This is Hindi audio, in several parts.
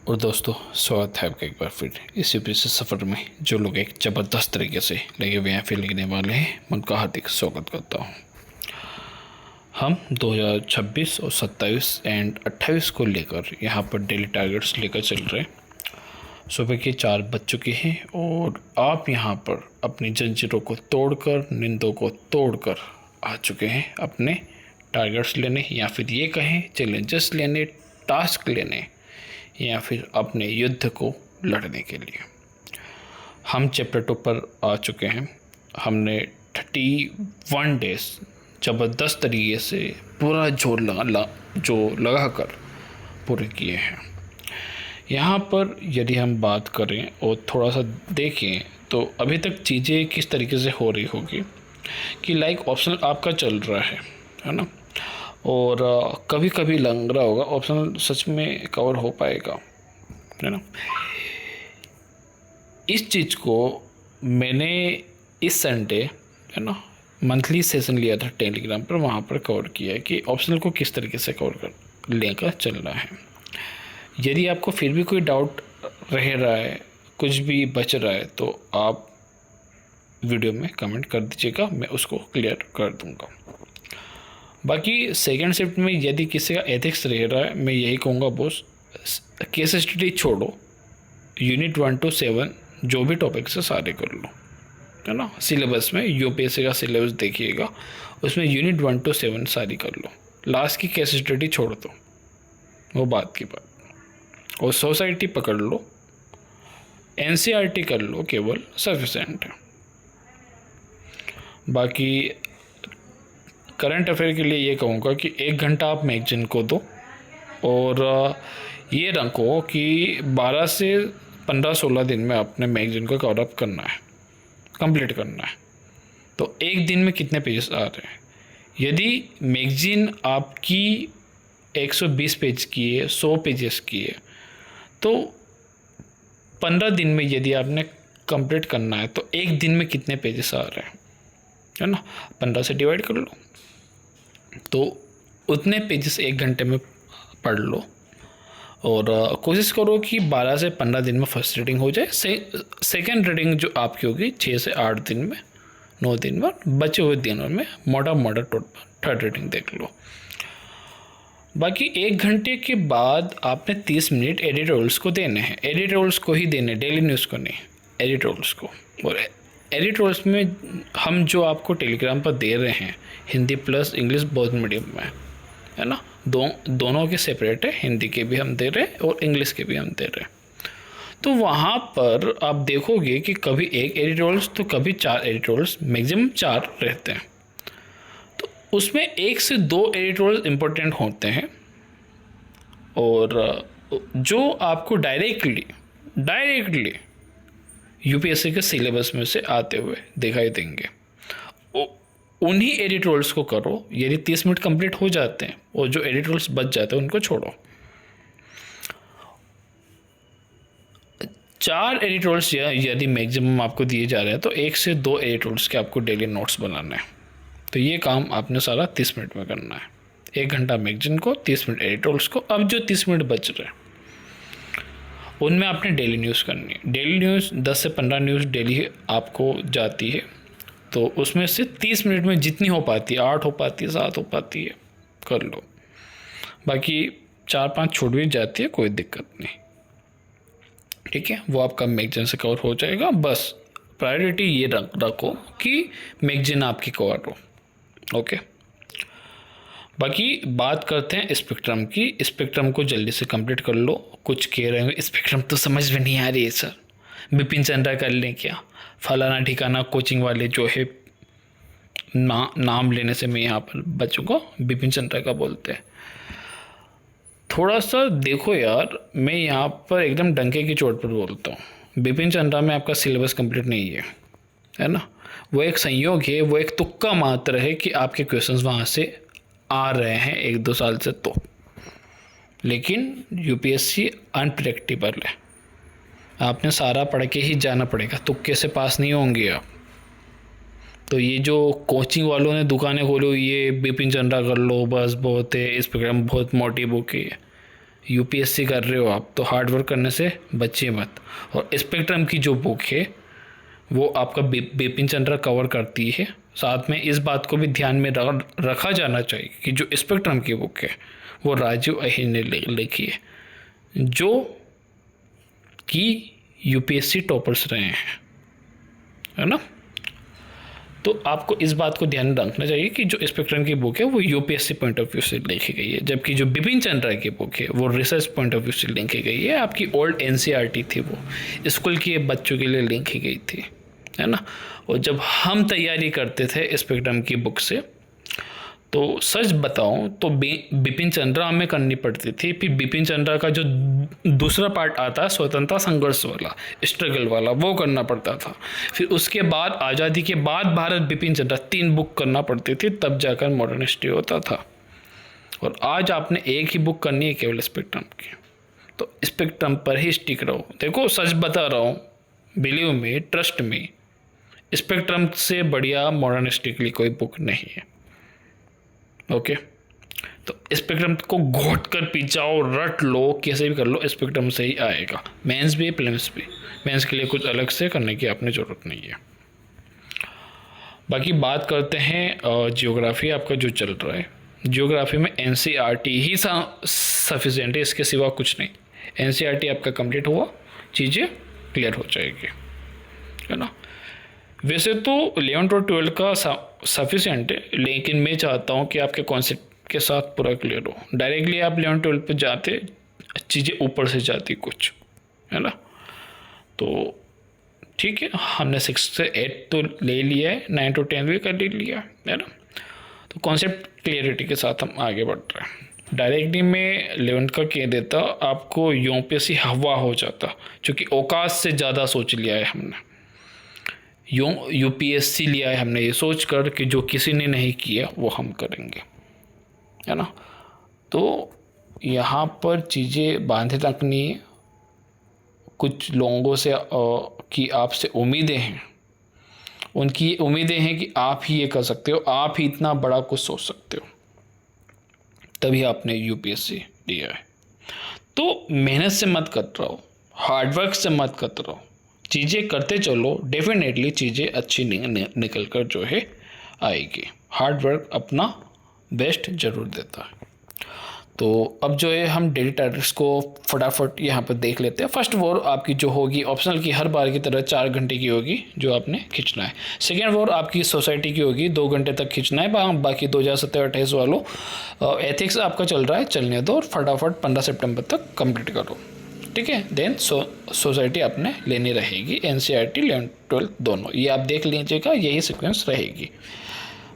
और दोस्तों, स्वागत है आपका एक बार फिर इस यूपीएससी सफ़र में। जो लोग एक ज़बरदस्त तरीके से लगे हुए हैं फिर लिखने वाले हैं, मैं उनका हार्दिक स्वागत करता हूँ। हम 2026 और 27 एंड 28 को लेकर यहाँ पर डेली टारगेट्स लेकर चल रहे हैं। सुबह के 4 बज चुके हैं और आप यहाँ पर अपनी जंजीरों को तोड़कर, नींदों को तोड़कर आ चुके हैं अपने टारगेट्स लेने, या फिर ये कहें चैलेंजेस लेने, टास्क लेने, या फिर अपने युद्ध को लड़ने के लिए। हम चैप्टर 2 पर आ चुके हैं। हमने 31 डेज ज़बरदस्त तरीके से पूरा जोर लगा कर पूरे किए हैं। यहाँ पर यदि हम बात करें और थोड़ा सा देखें तो अभी तक चीज़ें किस तरीके से हो रही होगी कि लाइक ऑप्शनल आपका चल रहा है ना, और कभी कभी लग रहा होगा ऑप्शनल सच में कवर हो पाएगा, है ना। इस चीज़ को मैंने इस संडे, है ना, मंथली सेशन लिया था टेलीग्राम पर, वहाँ पर कवर किया है कि ऑप्शनल को किस तरीके से कवर कर लेकर चलना है। यदि आपको फिर भी कोई डाउट रह रहा है, कुछ भी बच रहा है, तो आप वीडियो में कमेंट कर दीजिएगा, मैं उसको क्लियर कर दूँगा। बाकी सेकेंड शिफ्ट में यदि किसी का एथिक्स रह रहा है, मैं यही कहूँगा बॉस, केस स्टडी छोड़ो, यूनिट 1 to 7 जो भी टॉपिक्स है सारे कर लो, है ना। सिलेबस में यूपीएससी का सिलेबस देखिएगा, उसमें यूनिट 1 to 7 सारी कर लो। लास्ट की केस स्टडी छोड़ दो, वो बात की बात। और सोसाइटी पकड़ लो, एनसीईआरटी कर लो, केवल सफिशेंट है। बाकी करंट अफेयर के लिए ये कहूँगा कि 1 घंटा आप मैगजीन को दो, और ये रखो कि 12 से 15-16 दिन में अपने मैगजीन को कवर अप करना है, कंप्लीट करना है। तो एक दिन में कितने पेजेस आ रहे हैं? यदि मैगजीन आपकी 120 पेज की है, 100 पेजेस की है, तो 15 दिन में यदि आपने कंप्लीट करना है तो एक दिन में कितने पेजेस आ रहे हैं, है ना। 15 से डिवाइड कर लो, तो उतने पेजेस 1 घंटे में पढ़ लो। और कोशिश करो कि 12 से 15 दिन में फर्स्ट रीडिंग हो जाए। सेकेंड रीडिंग जो आपकी होगी 6 से 8 दिन में, 9 दिन में, बचे हुए दिनों में मोटा थर्ड रीडिंग देख लो। बाकी 1 घंटे के बाद आपने 30 मिनट एडिटोरियल्स को देने हैं। एडिटोरियल्स को ही देने, डेली न्यूज़ को नहीं, एडिटोरियल्स को। और एडिटोरियल्स में हम जो आपको टेलीग्राम पर दे रहे हैं, Hindi plus English both medium में, है ना। दोनों के सेपरेट है, हिंदी के भी हम दे रहे हैं और इंग्लिश के भी हम दे रहे हैं। तो वहाँ पर आप देखोगे कि कभी 1 एडिटोरियल्स तो कभी 4 एडिटोरियल्स, मैक्सिमम 4 रहते हैं। तो उसमें 1 से 2 एडिटोरियल इम्पोर्टेंट होते हैं, और जो आपको डायरेक्टली यूपीएससी के सिलेबस में से आते हुए दिखाई देंगे, उन्हीं एडिटोरियल्स को करो। यदि 30 मिनट कंप्लीट हो जाते हैं और जो एडिटोरियल्स बच जाते हैं उनको छोड़ो। 4 एडिटोरियल्स यदि मैक्सिमम आपको दिए जा रहे हैं तो 1 से 2 एडिटोरियल्स के आपको डेली नोट्स बनाना है। तो ये काम आपने सारा 30 मिनट में करना है। 1 घंटा मैगजीन को, 30 मिनट एडिटोरियल्स को। अब जो 30 मिनट बच रहे हैं उनमें आपने डेली न्यूज़ करनी है। डेली न्यूज़ 10 से 15 न्यूज़ डेली आपको जाती है, तो उसमें से 30 मिनट में जितनी हो पाती है, 8 हो पाती है, 7 हो पाती है, कर लो। बाकी 4-5 छूट भी जाती है, कोई दिक्कत नहीं, ठीक है। वो आपका मैगजीन से कवर हो जाएगा। बस प्रायोरिटी ये रखो कि मैगजीन आपकी कवर हो, ओके। बाकी बात करते हैं स्पेक्ट्रम की। स्पेक्ट्रम को जल्दी से कंप्लीट कर लो। कुछ कह रहे हैं स्पेक्ट्रम तो समझ में नहीं आ रही है सर, बिपिन चंद्रा कर लें क्या? फलाना ठिकाना कोचिंग वाले जो है, नाम लेने से मैं यहाँ पर बचूँगा, बिपिन चंद्रा का बोलते हैं। थोड़ा सा देखो यार, मैं यहाँ पर एकदम डंके की चोट पर बोलता हूँ, बिपिन चंद्रा में आपका सिलेबस कंप्लीट नहीं है ना। वो एक संयोग है, वो एक तुक्का मात्र है कि आपके क्वेश्चंस वहाँ से आ रहे हैं 1-2 साल से, तो लेकिन यूपीएससी अनप्रेडिक्टेबल है। आपने सारा पढ़ के ही जाना पड़ेगा, तुक्के से पास नहीं होंगे आप। तो ये जो कोचिंग वालों ने दुकानें खोली, ये बिपिन चंद्रा कर लो बस, बहुत है, इस प्रोग्राम बहुत मोटी बुक है, यूपीएससी कर रहे हो आप तो हार्ड वर्क करने से बचिए मत। और स्पेक्ट्रम की जो बुक है वो आपका बिपिन चंद्रा कवर करती है। साथ में इस बात को भी ध्यान में रखा जाना चाहिए कि जो स्पेक्ट्रम की बुक है वो राजीव अहिर ने लिखी है, जो कि यूपीएससी टॉपर्स रहे हैं, है ना। तो आपको इस बात को ध्यान में रखना चाहिए कि जो स्पेक्ट्रम की बुक है वो यूपीएससी पॉइंट ऑफ व्यू से लिखी गई है, जबकि जो बिपिन चंद्रा की बुक है वो रिसर्च पॉइंट ऑफ व्यू से लिखी गई है। आपकी ओल्ड एनसीईआरटी थी, वो स्कूल के बच्चों के लिए लिखी गई थी, है ना। और जब हम तैयारी करते थे स्पेक्ट्रम की बुक से, तो सच बताऊं तो बिपिन चंद्रा हमें करनी पड़ती थी। फिर बिपिन चंद्रा का जो दूसरा पार्ट आता है स्वतंत्रता संघर्ष वाला, स्ट्रगल वाला, वो करना पड़ता था। फिर उसके बाद आज़ादी के बाद भारत बिपिन चंद्रा 3 बुक करना पड़ती थी, तब जाकर मॉडर्न हिस्ट्री होता था। और आज आपने एक ही बुक करनी है केवल स्पेक्ट्रम की, तो स्पेक्ट्रम पर ही स्टिक रहो। देखो सच बता रहा हूँ, believe me, trust me, spectrum से बढ़िया मॉडर्न हिस्ट्री के लिए कोई बुक नहीं है। ओके, तो स्पेक्ट्रम को घोट कर पी जाओ, रट लो, कैसे भी कर लो, स्पेक्ट्रम से ही आएगा। मेंस भी प्रीलिम्स भी, मेंस के लिए कुछ अलग से करने की आपने ज़रूरत नहीं है। बाकी बात करते हैं जियोग्राफी आपका जो चल रहा है। जियोग्राफी में एनसीईआरटी ही सफिशिएंट है, इसके सिवा कुछ नहीं। एनसीईआरटी आपका कंप्लीट हुआ, चीज़ें क्लियर हो जाएगी, है ना। वैसे तो 11 और 12 का सफिशिएंट है, लेकिन मैं चाहता हूँ कि आपके कॉन्सेप्ट के साथ पूरा क्लियर हो। डायरेक्टली आप 11-12 पे जाते, चीज़ें ऊपर से जाती कुछ, है ना। तो ठीक है, हमने 6 से 8 तो ले लिया है, 9 to 10 भी कर लिया है ना। तो कॉन्सेप्ट क्लियरिटी के साथ हम आगे बढ़ रहे हैं। डायरेक्टली में 11 का कह देता, आपको यूपीएससी हवा हो जाता, क्योंकि औकात से ज़्यादा सोच लिया है हमने। यूपीएससी लिया है हमने ये सोच कर कि जो किसी ने नहीं किया वो हम करेंगे, है ना। तो यहाँ पर चीज़ें बांधे रखनी है। कुछ लोगों से कि आपसे उम्मीदें हैं, उनकी उम्मीदें हैं कि आप ही ये कर सकते हो, आप ही इतना बड़ा कुछ सोच सकते हो, तभी आपने यूपीएससी लिया है। तो मेहनत से मत कर रहो, हार्डवर्क से मत कर रहो, चीज़ें करते चलो, डेफिनेटली चीज़ें अच्छी निकल कर जो है आएगी। हार्ड वर्क अपना बेस्ट ज़रूर देता है। तो अब जो है हम डेली टारगेट्स को फटाफट यहाँ पर देख लेते हैं। फर्स्ट वॉर आपकी जो होगी ऑप्शनल की, हर बार की तरह 4 घंटे की होगी जो आपने खींचना है। सेकेंड वॉर आपकी सोसाइटी की होगी, 2 घंटे तक खींचना है। बाकी 2027-28 वालों एथिक्स आपका चल रहा है, चलने दो और फटाफट 15 सितंबर तक कंप्लीट करो, ठीक है। देन सोसाइटी आपने लेनी रहेगी, एनसीईआरटी 11-12 दोनों, ये आप देख लीजिएगा, यही सीक्वेंस रहेगी।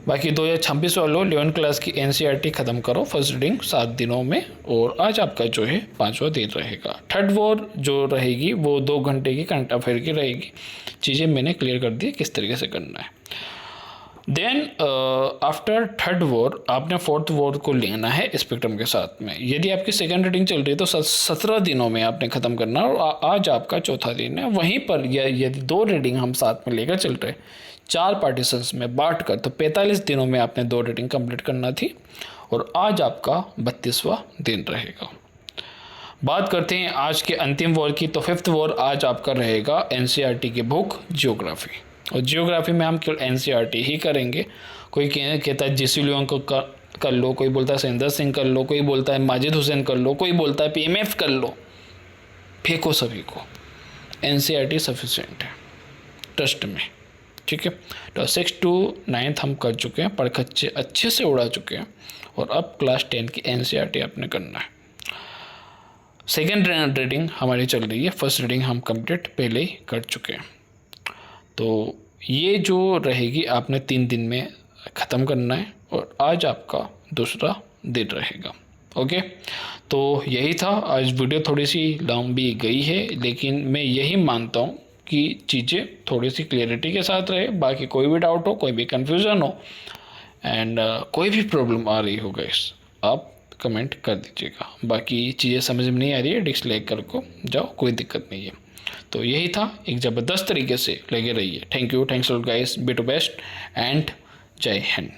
बाकी 2026 वालों 11 क्लास की एनसीईआरटी ख़त्म करो, फर्स्ट रीडिंग 7 दिनों में, और आज आपका जो है 5वां दिन रहेगा। थर्ड वॉर जो रहेगी वो 2 घंटे की करंट अफेयर की रहेगी। चीज़ें मैंने क्लियर कर दी किस तरीके से करना है। देन आफ्टर थर्ड वॉर आपने फोर्थ वॉर को लेना है स्पेक्ट्रम के साथ में। यदि आपकी सेकंड रीडिंग चल रही है तो 17 दिनों में आपने ख़त्म करना, और आज आपका चौथा दिन है। वहीं पर यदि 2 रीडिंग हम साथ में लेकर चल रहे 4 पार्टीशंस में बांट कर, तो 45 दिनों में आपने 2 रीडिंग कंप्लीट करना थी, और आज आपका 32वां दिन रहेगा। बात करते हैं आज के अंतिम वॉर की, तो 5th वॉर आज आपका रहेगा एनसीईआरटी की बुक जियोग्राफी, और जियोग्राफी में हम केवल एनसीईआरटी ही करेंगे। कोई कहता है जीसी लियोन को कर लो, कोई बोलता है सुरेंद्र सिंह कर लो, कोई बोलता है माजिद हुसैन कर लो, कोई बोलता है पीएमएफ कर लो, फेंको सभी को, एनसीईआरटी सफिशिएंट है, ट्रस्ट में, ठीक है। तो 6 to 9 हम कर चुके हैं, पढ़खच्चे अच्छे से उड़ा चुके हैं, और अब क्लास 10 की एनसीईआरटी आपने करना है। सेकेंड रीडिंग हमारी चल रही है, फर्स्ट रीडिंग हम कंप्लीट पहले ही कर चुके हैं। तो ये जो रहेगी आपने 3 दिन में ख़त्म करना है, और आज आपका दूसरा दिन रहेगा, ओके। तो यही था, आज वीडियो थोड़ी सी लंबी गई है, लेकिन मैं यही मानता हूँ कि चीज़ें थोड़ी सी क्लियरिटी के साथ रहे। बाकी कोई भी डाउट हो, कोई भी कन्फ्यूज़न हो, एंड कोई भी प्रॉब्लम आ रही हो गाइस, आप कमेंट कर दीजिएगा। बाकी चीज़ें समझ में नहीं आ रही है, डिसलाइक कर को जाओ, कोई दिक्कत नहीं है। तो यही था, एक ज़बरदस्त तरीके से लगे रहिए। Thank you, thanks lot guys, be to best and जय हिंद।